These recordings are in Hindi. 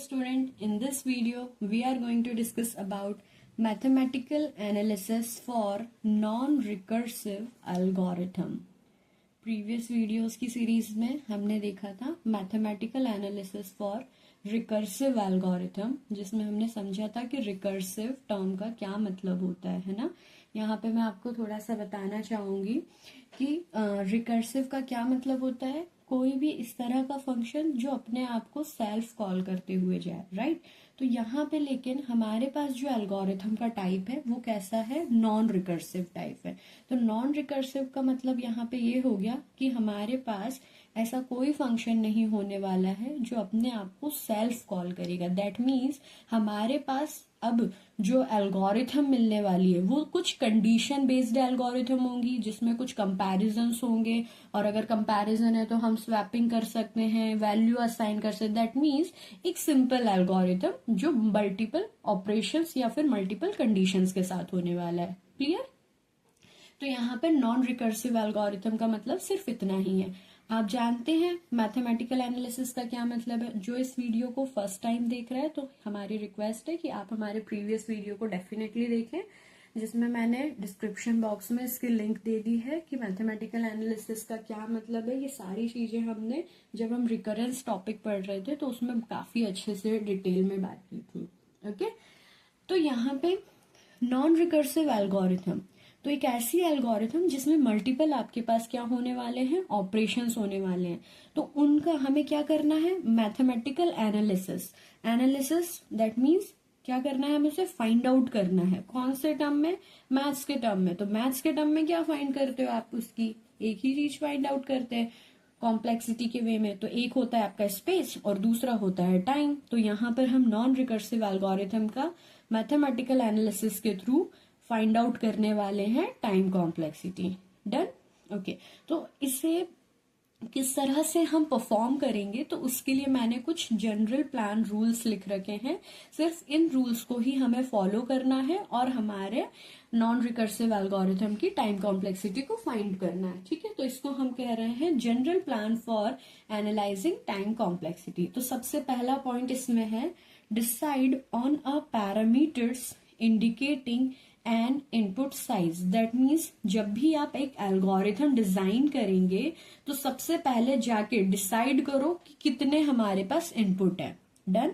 student, in this video we are going to discuss about mathematical analysis for non-recursive algorithm. Previous videos की सीरीज में हमने देखा था mathematical analysis for recursive algorithm, जिसमें हमने समझा था कि रिकर्सिव टर्म का क्या मतलब होता है ना। यहाँ पे मैं आपको थोड़ा सा बताना चाहूंगी कि रिकर्सिव का क्या मतलब होता है। कोई भी इस तरह का फंक्शन जो अपने आप को सेल्फ कॉल करते हुए जाए, राइट। तो यहाँ पे लेकिन हमारे पास जो एल्गोरिथम का टाइप है वो कैसा है, नॉन रिकर्सिव टाइप है। तो नॉन रिकर्सिव का मतलब यहाँ पे ये हो गया कि हमारे पास ऐसा कोई फंक्शन नहीं होने वाला है जो अपने आप को सेल्फ कॉल करेगा। दैट मीन्स हमारे पास अब जो एल्गोरिथम मिलने वाली है वो कुछ कंडीशन बेस्ड एल्गोरिथम होंगी, जिसमें कुछ कंपैरिजंस होंगे, और अगर कंपैरिजन है तो हम स्वैपिंग कर सकते हैं, वैल्यू असाइन कर सकते हैं। दैट मीन्स एक सिंपल एल्गोरिथम जो मल्टीपल ऑपरेशंस या फिर मल्टीपल कंडीशंस के साथ होने वाला है। क्लियर? तो यहाँ पर नॉन रिकर्सिव एल्गोरिथम का मतलब सिर्फ इतना ही है। आप जानते हैं मैथमेटिकल एनालिसिस का क्या मतलब है। जो इस वीडियो को फर्स्ट टाइम देख रहा है तो हमारी रिक्वेस्ट है कि आप हमारे प्रीवियस वीडियो को डेफिनेटली देखें, जिसमें मैंने डिस्क्रिप्शन बॉक्स में इसकी लिंक दे दी है कि मैथमेटिकल एनालिसिस का क्या मतलब है। ये सारी चीजें हमने जब हम रिकरेंस टॉपिक पढ़ रहे थे तो उसमें काफी अच्छे से डिटेल में बात की थी। ओके, तो यहाँ पे नॉन रिकर्सिव एल्गोरिथम तो एक ऐसी एल्गोरिथम जिसमें मल्टीपल आपके पास क्या होने वाले हैं, ऑपरेशंस होने वाले हैं। तो उनका हमें क्या करना है, मैथमेटिकल एनालिसिस दैट मीन्स क्या करना है, हमें उसे फाइंड आउट करना है। कौन से टर्म में, मैथ्स के टर्म में। तो मैथ्स के टर्म में क्या फाइंड करते हो आप, उसकी एक ही चीज फाइंड आउट करते हैं कॉम्प्लेक्सिटी के वे में। तो एक होता है आपका स्पेस और दूसरा होता है टाइम। तो यहाँ पर हम नॉन रिकर्सिव एल्गोरिथम का मैथमेटिकल एनालिसिस के थ्रू फाइंड आउट करने वाले हैं टाइम कॉम्प्लेक्सिटी। डन? ओके, तो इसे किस तरह से हम परफॉर्म करेंगे तो उसके लिए मैंने कुछ जनरल प्लान रूल्स लिख रखे हैं। सिर्फ इन रूल्स को ही हमें फॉलो करना है और हमारे नॉन रिकर्सिव एल्गोरिथम की टाइम कॉम्प्लेक्सिटी को फाइंड करना है। ठीक है, तो इसको हम कह रहे हैं general plan for analysing time complexity. तो सबसे पहला पॉइंट इसमें है, decide on a parameters indicating and input size. That means जब भी आप एक एल्गोरिथम डिजाइन करेंगे तो सबसे पहले जाके डिसाइड करो कि कितने हमारे पास इनपुट है। Done?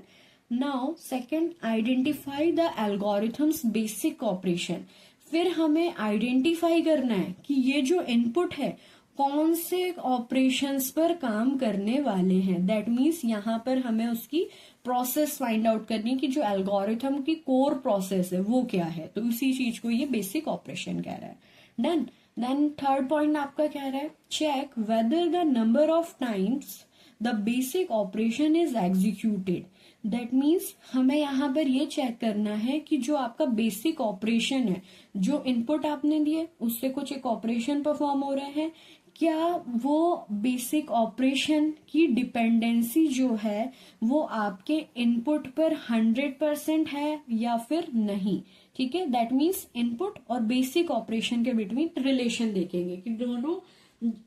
Now second, identify the algorithms basic operation. फिर हमें आइडेंटिफाई करना है कि ये जो इनपुट है कौन से ऑपरेशंस पर काम करने वाले हैं। दैट मीन्स यहाँ पर हमें उसकी प्रोसेस फाइंड आउट करनी कि जो एल्गोरिथम की कोर प्रोसेस है वो क्या है। तो उसी चीज को ये बेसिक ऑपरेशन कह रहा है। डन? देन थर्ड पॉइंट आपका कह रहा है, check whether the number of times the basic operation is executed. That means हमें यहाँ पर ये चेक करना है कि जो आपका बेसिक ऑपरेशन है, जो इनपुट आपने दिए उससे कुछ एक ऑपरेशन परफॉर्म हो रहे हैं, क्या वो बेसिक ऑपरेशन की डिपेंडेंसी जो है वो आपके इनपुट पर 100% है या फिर नहीं। ठीक है, दैट मीन्स इनपुट और बेसिक ऑपरेशन के बिटवीन रिलेशन देखेंगे कि दोनों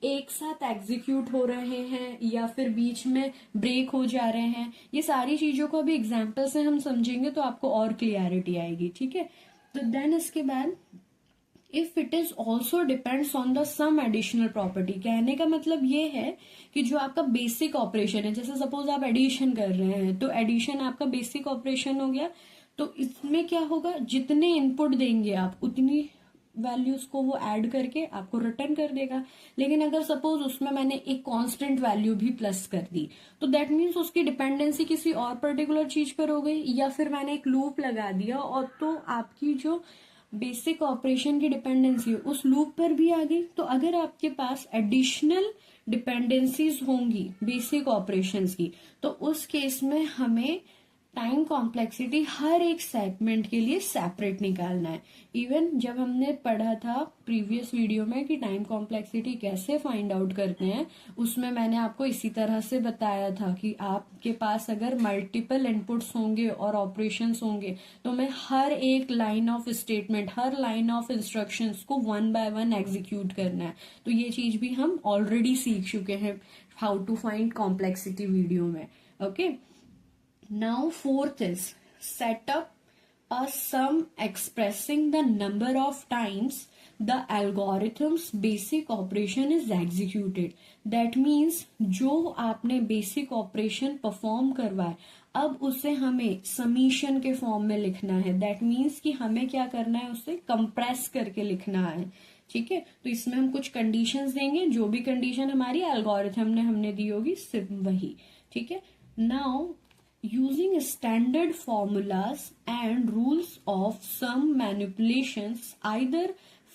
एक साथ एग्जीक्यूट हो रहे हैं या फिर बीच में ब्रेक हो जा रहे हैं। ये सारी चीजों को अभी एग्जाम्पल से हम समझेंगे तो आपको और क्लियरिटी आएगी। ठीक है, तो देन इसके बाद if it is also depends on the sum additional property. कहने का मतलब ये है कि जो आपका बेसिक ऑपरेशन है, जैसे सपोज आप एडिशन कर रहे हैं तो एडिशन आपका बेसिक ऑपरेशन हो गया। तो इसमें क्या होगा, जितने इनपुट देंगे आप उतनी वैल्यूज को वो ऐड करके आपको रिटर्न कर देगा। लेकिन अगर सपोज उसमें मैंने एक कांस्टेंट वैल्यू भी प्लस कर दी तो दैट मीन्स उसकी डिपेंडेंसी किसी और पर्टिकुलर चीज पर हो गई, या फिर मैंने एक लूप लगा दिया और तो आपकी जो बेसिक ऑपरेशन की डिपेंडेंसी उस लूप पर भी आ गई। तो अगर आपके पास एडिशनल डिपेंडेंसीज होंगी बेसिक ऑपरेशंस की तो उस केस में हमें टाइम कॉम्प्लेक्सिटी हर एक सेगमेंट के लिए सेपरेट निकालना है। इवन जब हमने पढ़ा था प्रीवियस वीडियो में कि टाइम कॉम्प्लेक्सिटी कैसे फाइंड आउट करते हैं, उसमें मैंने आपको इसी तरह से बताया था कि आपके पास अगर मल्टीपल इनपुट्स होंगे और ऑपरेशंस होंगे तो मैं हर एक line of statement, her line of instructions को 1 by 1 एग्जीक्यूट करना है। तो ये चीज भी हम ऑलरेडी सीख चुके हैं how to find complexity video में। Okay, Now fourth is set up a sum expressing the number of times the algorithm's basic operation is executed. That means जो आपने basic operation perform करवाए अब उसे हमें समीशन के फॉर्म में लिखना है. दैट मीन्स कि हमें क्या करना है, उसे कंप्रेस करके लिखना है. ठीक है, तो इसमें हम कुछ कंडीशंस देंगे, जो भी कंडीशन हमारी एल्गोरिथम ने हमने दी होगी सिर्फ वही. ठीक है, now using standard formulas and rules of some manipulations, either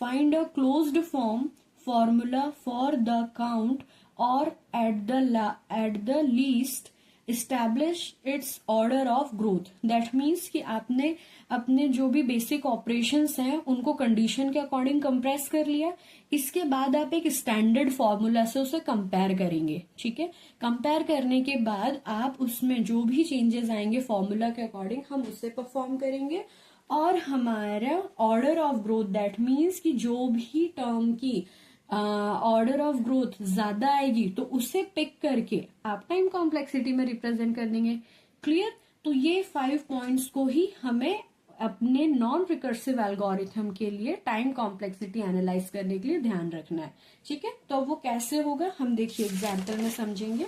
find a closed form formula for the count or at the least establish its order of growth. That means कि आपने अपने जो भी बेसिक ऑपरेशंस हैं उनको कंडीशन के अकॉर्डिंग कंप्रेस कर लिया. इसके बाद आप एक स्टैंडर्ड फॉर्मूला से उसे कंपेयर करेंगे. ठीक है, कंपेयर करने के बाद आप उसमें जो भी चेंजेस आएंगे फॉर्मूला के अकॉर्डिंग हम उससे परफॉर्म करेंगे और हमारा order of growth, that means कि जो भी टर्म की ऑर्डर ऑफ ग्रोथ ज्यादा आएगी तो उसे पिक करके आप टाइम कॉम्प्लेक्सिटी में रिप्रेजेंट कर देंगे. क्लियर? तो ये 5 पॉइंट्स को ही हमें अपने नॉन रिकर्सिव एल्गोरिथम के लिए टाइम कॉम्प्लेक्सिटी एनालाइज करने के लिए ध्यान रखना है. ठीक है, तो वो कैसे होगा हम देखिए एग्जाम्पल में समझेंगे.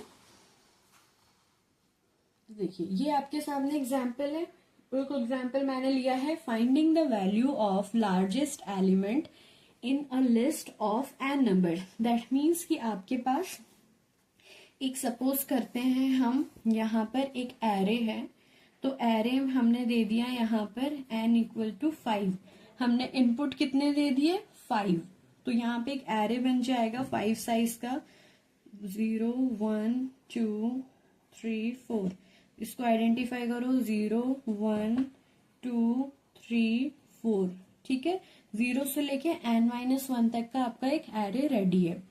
देखिए ये आपके सामने एग्जाम्पल है. एक एग्जाम्पल मैंने लिया है, finding the value of largest element in a list of n number. That means कि आपके पास एक सपोज करते हैं हम यहाँ पर एक एरे है, तो एरे हमने दे दिया यहाँ पर n इक्वल टू 5. हमने इनपुट कितने दे दिए 5, तो यहाँ पे एक एरे बन जाएगा 5 साइज का 0 1 2 3 4. इसको आइडेंटिफाई करो 0 1 2 3 4. ठीक है, 0 से लेके n-1 तक का आपका एक एरे रेडी है.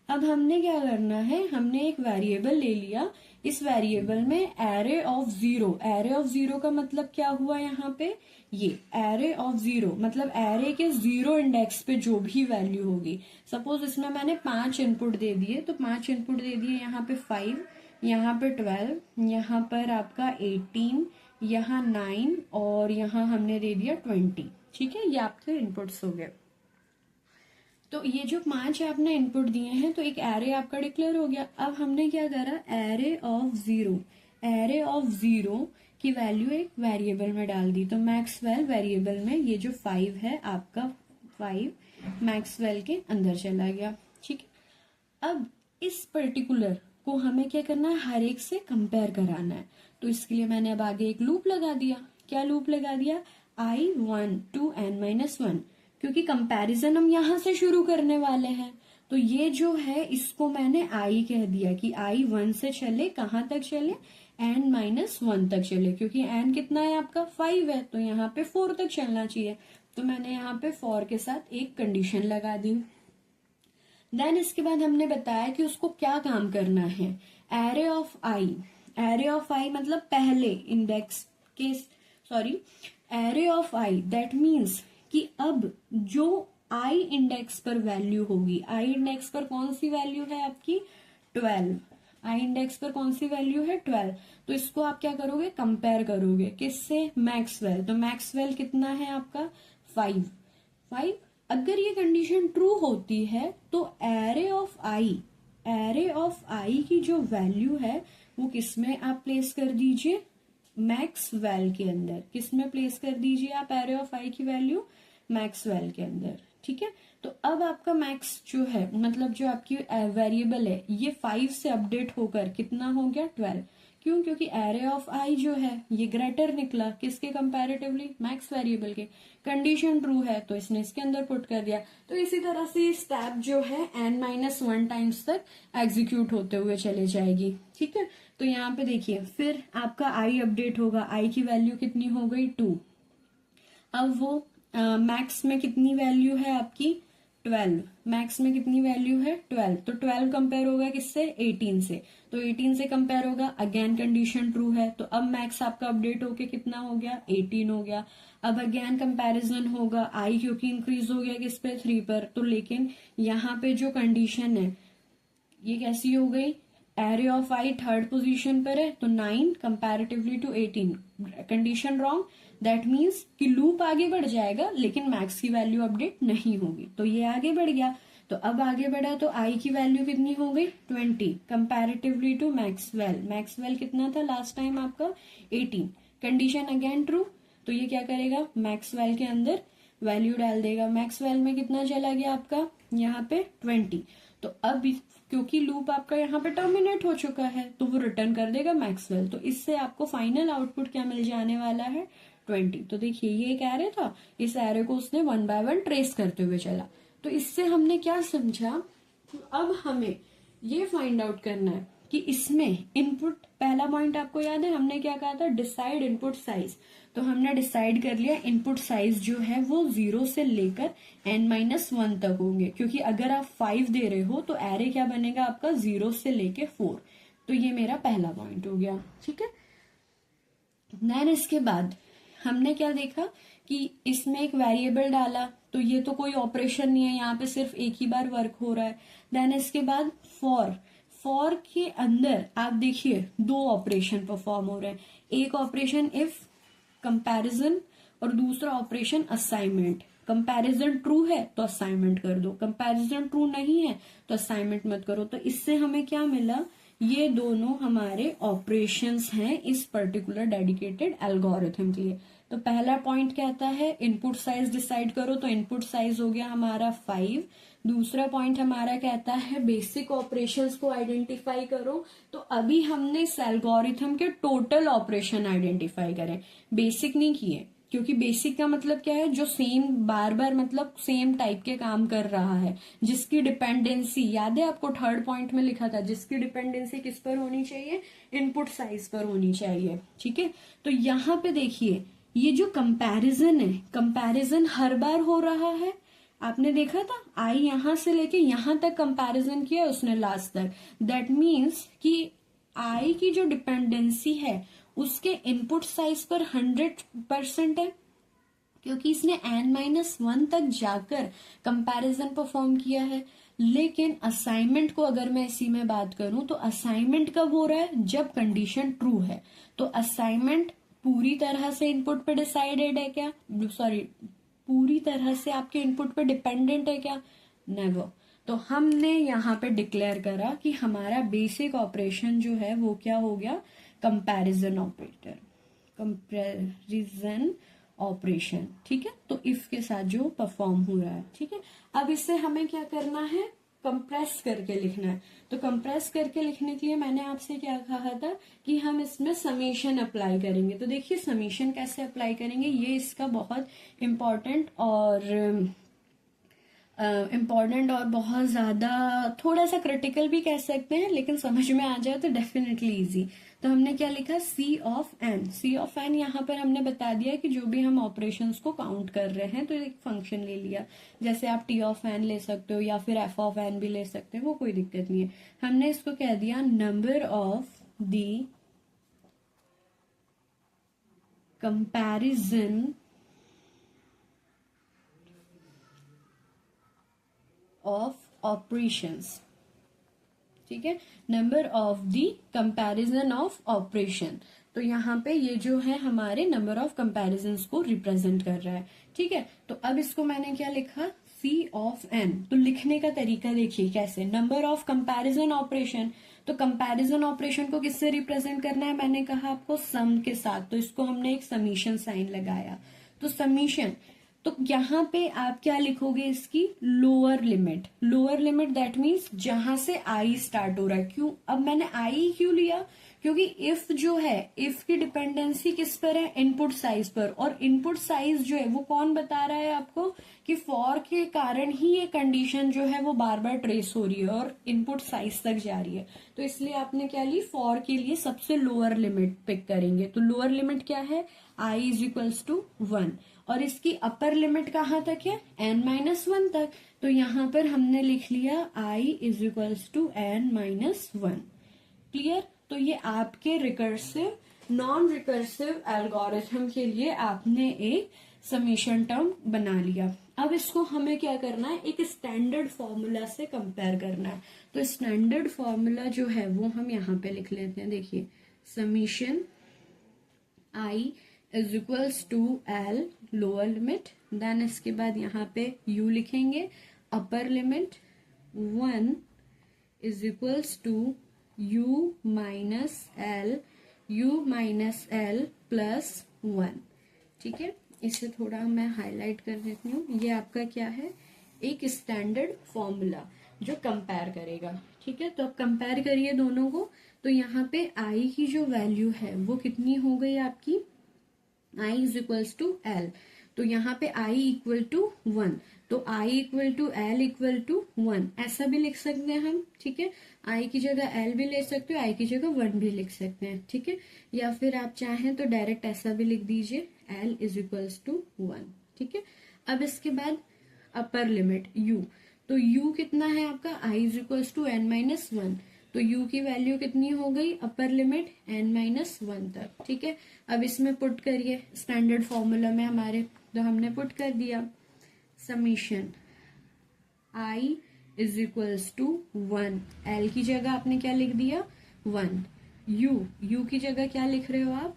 अब हमने क्या करना है, हमने एक वेरिएबल ले लिया. इस वेरिएबल में एरे ऑफ 0, एरे ऑफ 0 का मतलब क्या हुआ यहाँ पे, ये एरे ऑफ 0 मतलब एरे के 0 इंडेक्स पे जो भी वैल्यू होगी. सपोज इसमें मैंने 5 इनपुट दे दिए, तो 5 इनपुट दे दिए यहाँ पे 5, यहाँ पे 12, यहाँ पर आपका 18, यहाँ 9 और यहाँ हमने दे दिया 20. ठीक है, ये आपके इनपुट्स हो गए. तो ये जो 5 आपने इनपुट दिए हैं तो एक एरे आपका डिक्लेयर हो गया. अब हमने क्या करा, एरे ऑफ 0 की वैल्यू एक वेरिएबल में डाल दी. तो मैक्सवेल वेरिएबल में ये जो 5 है आपका 5 मैक्सवेल के अंदर चला गया. ठीक है, अब इस पर्टिकुलर को हमें क्या करना है, हर एक से कंपेयर कराना है. तो इसके लिए मैंने अब आगे एक लूप लगा दिया. क्या लूप लगा दिया, i1 to n-1, क्योंकि कंपैरिजन हम यहां से शुरू करने वाले हैं. तो ये जो है इसको मैंने i कह दिया कि i 1 से चले, कहां तक चले, n-1 तक चले, क्योंकि n कितना है आपका 5 है, तो यहाँ पे 4 तक चलना चाहिए. तो मैंने यहाँ पे for के साथ एक कंडीशन लगा दी. देन इसके बाद हमने बताया कि उसको क्या काम करना है, एरे ऑफ आई मतलब पहले इंडेक्स के, sorry array of I, that means कि अब जो आई इंडेक्स पर वैल्यू होगी, आई इंडेक्स पर कौन सी वैल्यू है आपकी 12, आई इंडेक्स पर कौन सी वैल्यू है 12. तो इसको आप क्या करोगे, कंपेयर करोगे किससे, मैक्सवेल. तो मैक्सवेल कितना है आपका 5. अगर ये कंडीशन ट्रू होती है तो एरे ऑफ आई की जो वैल्यू है वो किसमें आप प्लेस कर दीजिए, मैक्सवेल के अंदर. किसमें प्लेस कर दीजिए आप एरे ऑफ आई की वैल्यू, मैक्सवेल के अंदर. ठीक है, तो अब आपका मैक्स जो है मतलब जो आपकी वेरिएबल है ये 5 से अपडेट होकर कितना हो गया 12. क्यों, क्योंकि एरे ऑफ आई जो है ये ग्रेटर निकला किसके कंपैरेटिवली, मैक्स वेरिएबल के. कंडीशन ट्रू है तो इसने इसके अंदर पुट कर दिया. तो इसी तरह से स्टेप जो है n-1 टाइम्स तक एग्जीक्यूट होते हुए चले जाएगी. ठीक है, तो यहाँ पे देखिए फिर आपका आई अपडेट होगा, आई की वैल्यू कितनी हो गई 2. अब वो मैक्स में कितनी वैल्यू है आपकी 12, मैक्स में कितनी वैल्यू है 12, तो 12 कंपेयर होगा किससे 18 से, तो 18 से कंपेयर होगा, अगेन कंडीशन ट्रू है. तो अब मैक्स आपका अपडेट होके कितना हो गया 18 हो गया. अब अगेन कंपैरिजन होगा, आई क्योंकि इंक्रीज हो गया किस पे 3 पर, तो लेकिन यहाँ पे जो कंडीशन है ये कैसी हो गई, array of i third position पर है तो 9 comparatively to 18, condition wrong, that means कि लूप आगे बढ़ जाएगा लेकिन मैक्स की वैल्यू अपडेट नहीं होगी, तो ये आगे बढ़ गया। तो अब आगे बढ़ा तो आई की वैल्यू कितनी हो गई 20 कंपैरेटिवली टू मैक्सवेल, मैक्सवेल कितना था लास्ट टाइम आपका 18, कंडीशन अगेन ट्रू, तो ये क्या करेगा मैक्सवेल के अंदर वैल्यू डाल देगा, मैक्सवेल में कितना चला गया आपका यहाँ पे 20, तो अब क्योंकि लूप आपका यहाँ पे टर्मिनेट हो चुका है तो वो रिटर्न कर देगा मैक्सवेल, तो इससे आपको फाइनल आउटपुट क्या मिल जाने वाला है 20। तो देखिए ये एक एरे था, इस एरे को उसने 1 बाय 1 ट्रेस करते हुए चला, तो इससे हमने क्या समझा, अब हमें ये फाइंड आउट करना है कि इसमें इनपुट, पहला पॉइंट आपको याद है हमने क्या कहा था, डिसाइड इनपुट साइज, तो हमने डिसाइड कर लिया इनपुट साइज जो है वो 0 से लेकर n-1 तक होंगे, क्योंकि अगर आप 5 दे रहे हो तो एरे क्या बनेगा आपका 0 से लेके 4, तो ये मेरा पहला पॉइंट हो गया, ठीक है। देन इसके बाद हमने क्या देखा कि इसमें एक वेरिएबल डाला, तो ये तो कोई ऑपरेशन नहीं है, यहाँ पे सिर्फ एक ही बार वर्क हो रहा है। देन इसके बाद फॉर के अंदर आप देखिए 2 ऑपरेशन परफॉर्म हो रहे हैं, एक ऑपरेशन इफ कंपैरिजन और दूसरा ऑपरेशन असाइनमेंट, कंपैरिजन ट्रू है तो असाइनमेंट कर दो, कंपैरिजन ट्रू नहीं है तो असाइनमेंट मत करो, तो इससे हमें क्या मिला, ये दोनों हमारे ऑपरेशंस हैं इस पर्टिकुलर डेडिकेटेड एल्गोरिथम के लिए। तो पहला पॉइंट कहता है इनपुट साइज डिसाइड करो, तो इनपुट साइज हो गया हमारा 5, दूसरा पॉइंट हमारा कहता है बेसिक ऑपरेशंस को आइडेंटिफाई करो, तो अभी हमने इस एल्गोरिथम के टोटल ऑपरेशन आइडेंटिफाई करें, बेसिक नहीं किए, क्योंकि बेसिक का मतलब क्या है, जो सेम बार बार मतलब सेम टाइप के काम कर रहा है, जिसकी डिपेंडेंसी याद है आपको थर्ड पॉइंट में लिखा था, जिसकी डिपेंडेंसी किस पर होनी चाहिए, इनपुट साइज पर होनी चाहिए, ठीक है। तो यहाँ पे देखिए ये जो कंपैरिजन है, कंपैरिजन हर बार हो रहा है, आपने देखा था आई यहां से लेके यहां तक कंपैरिजन किया उसने लास्ट तक, दैट मीन्स कि आई की जो डिपेंडेंसी है उसके इनपुट साइज पर 100% है, क्योंकि इसने n-1 तक जाकर कंपैरिजन परफॉर्म किया है। लेकिन असाइनमेंट को अगर मैं इसी में बात करूं तो असाइनमेंट कब हो रहा है, जब कंडीशन ट्रू है, तो असाइनमेंट पूरी तरह से इनपुट पे डिसाइडेड है क्या, सॉरी पूरी तरह से आपके इनपुट पे डिपेंडेंट है क्या, नेवर। तो हमने यहाँ पे डिक्लेयर करा कि हमारा बेसिक ऑपरेशन जो है वो क्या हो गया, कंपैरिजन ऑपरेटर, कंपैरिजन ऑपरेशन, ठीक है। तो इफ के साथ जो परफॉर्म हो रहा है, ठीक है। अब इससे हमें क्या करना है, कंप्रेस करके लिखना है, तो कंप्रेस करके लिखने के लिए मैंने आपसे क्या कहा था कि हम इसमें समीशन अप्लाई करेंगे, तो देखिए समीशन कैसे अप्लाई करेंगे, ये इसका बहुत इम्पोर्टेंट और बहुत ज्यादा थोड़ा सा क्रिटिकल भी कह सकते हैं, लेकिन समझ में आ जाए तो डेफिनेटली इजी। तो हमने क्या लिखा, C of n, C of n यहाँ पर हमने बता दिया कि जो भी हम ऑपरेशंस को काउंट कर रहे हैं, तो एक फंक्शन ले लिया, जैसे आप टी ऑफ एन ले सकते हो या फिर एफ ऑफ एन भी ले सकते हो, वो कोई दिक्कत नहीं है। हमने इसको कह दिया number of the comparison of operations, ठीक है, number of the comparison of operation, तो यहाँ पे ये जो है हमारे नंबर ऑफ कंपैरिजन्स को रिप्रेजेंट कर रहा है, ठीक है। तो अब इसको मैंने क्या लिखा, सी ऑफ एन, तो लिखने का तरीका देखिए कैसे, नंबर ऑफ कंपैरिजन ऑपरेशन, तो कंपैरिजन ऑपरेशन को किससे रिप्रेजेंट करना है, मैंने कहा आपको सम के साथ, तो इसको हमने एक समीशन साइन लगाया, तो समीशन, तो यहाँ पे आप क्या लिखोगे, इसकी lower limit, lower limit that means जहां से आई स्टार्ट हो रहा है, क्यों, अब मैंने आई क्यों लिया, क्योंकि इफ जो है, इफ की डिपेंडेंसी किस पर है, इनपुट साइज पर, और इनपुट साइज जो है वो कौन बता रहा है आपको कि फॉर के कारण ही ये कंडीशन जो है वो बार बार ट्रेस हो रही है और इनपुट साइज तक जा रही है, तो इसलिए आपने क्या ली, फॉर के लिए सबसे लोअर लिमिट पिक करेंगे, तो लोअर लिमिट क्या है, i इज इक्वल्स टू 1, और इसकी अपर लिमिट कहाँ तक है, n-1 तक, तो यहाँ पर हमने लिख लिया i is equals to n-1, clear. तो ये आपके रिकर्सिव नॉन रिकर्सिव एल्गोरिथम के लिए आपने एक समीशन टर्म बना लिया। अब इसको हमें क्या करना है, एक स्टैंडर्ड फॉर्मूला से कंपेयर करना है। तो स्टैंडर्ड फॉर्मूला जो है वो हम यहाँ पे लिख लेते हैं। देखिए, summation i is equals to l lower limit, then इसके बाद यहाँ पे यू लिखेंगे, upper limit 1 is equals to u minus l plus 1। ठीक है, इसे थोड़ा मैं हाईलाइट कर देती हूँ। ये आपका क्या है, एक स्टैंडर्ड फॉर्मूला जो कंपेयर करेगा। ठीक है, तो अब कंपेयर करिए दोनों को। तो यहाँ पे आई की जो वैल्यू है वो कितनी हो गई आपकी, i is equals to l. तो यहाँ पे आई इक्वल टू 1, तो i equal to l equal to 1 ऐसा भी लिख सकते हैं हम। ठीक है, आई की जगह एल भी ले सकते हो, आई की जगह 1 भी लिख सकते हैं। ठीक है, या फिर आप चाहें तो डायरेक्ट ऐसा भी लिख दीजिए, एल इज इक्वल्स टू 1। ठीक है, अब इसके बाद अपर लिमिट यू, तो यू कितना है आपका, i is equals to n minus 1। तो u की वैल्यू कितनी हो गई, अपर लिमिट n माइनस 1 तक। ठीक है, अब इसमें पुट करिए स्टैंडर्ड फॉर्मूला में हमारे, तो हमने पुट कर दिया summation i is equals to 1, l की जगह आपने क्या लिख दिया 1, u की जगह क्या लिख रहे हो आप,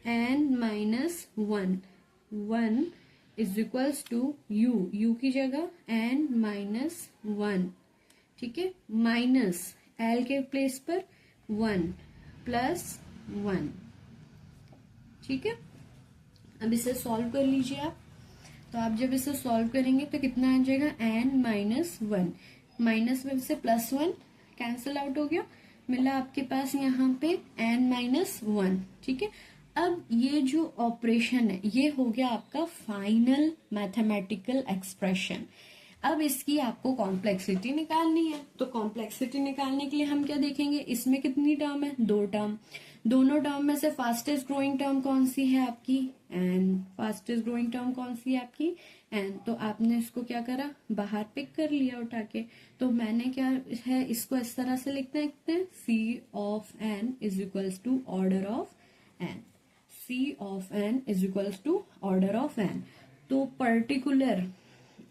n minus 1 is equals to u की जगह n माइनस 1। ठीक है, माइनस एल के प्लेस पर 1 प्लस 1। ठीक है, अब इसे सॉल्व कर लीजिए आप। तो आप जब इसे सॉल्व करेंगे तो कितना आ जाएगा, n माइनस 1, माइनस में से प्लस 1 कैंसिल आउट हो गया, मिला आपके पास यहाँ पे n माइनस 1। ठीक है, अब ये जो ऑपरेशन है ये हो गया आपका फाइनल मैथमेटिकल एक्सप्रेशन। अब इसकी आपको कॉम्प्लेक्सिटी निकालनी है। तो कॉम्प्लेक्सिटी निकालने के लिए हम क्या देखेंगे, इसमें कितनी टर्म है, 2 टर्म। दोनों टर्म में से फास्टेस्ट ग्रोइंग टर्म कौन सी है आपकी, एन। फास्टेस्ट ग्रोइंग टर्म कौन सी है आपकी, एन। तो आपने इसको क्या करा, बाहर पिक कर लिया उठा के। तो मैंने क्या है, इसको इस तरह से लिखते हैं, C of n is equals to order of n, C of n is equals to order of n. तो particular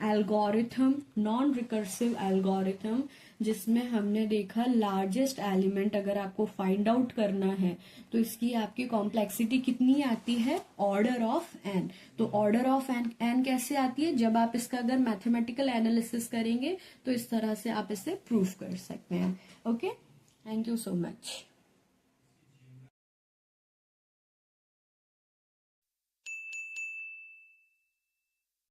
algorithm, non recursive algorithm, जिसमें हमने देखा लार्जेस्ट एलिमेंट अगर आपको फाइंड आउट करना है तो इसकी आपकी कॉम्प्लेक्सिटी कितनी आती है, ऑर्डर ऑफ एन। तो ऑर्डर ऑफ एन कैसे आती है, जब आप इसका अगर मैथमेटिकल एनालिसिस करेंगे तो इस तरह से आप इसे प्रूव कर सकते हैं। Okay, thank you so much.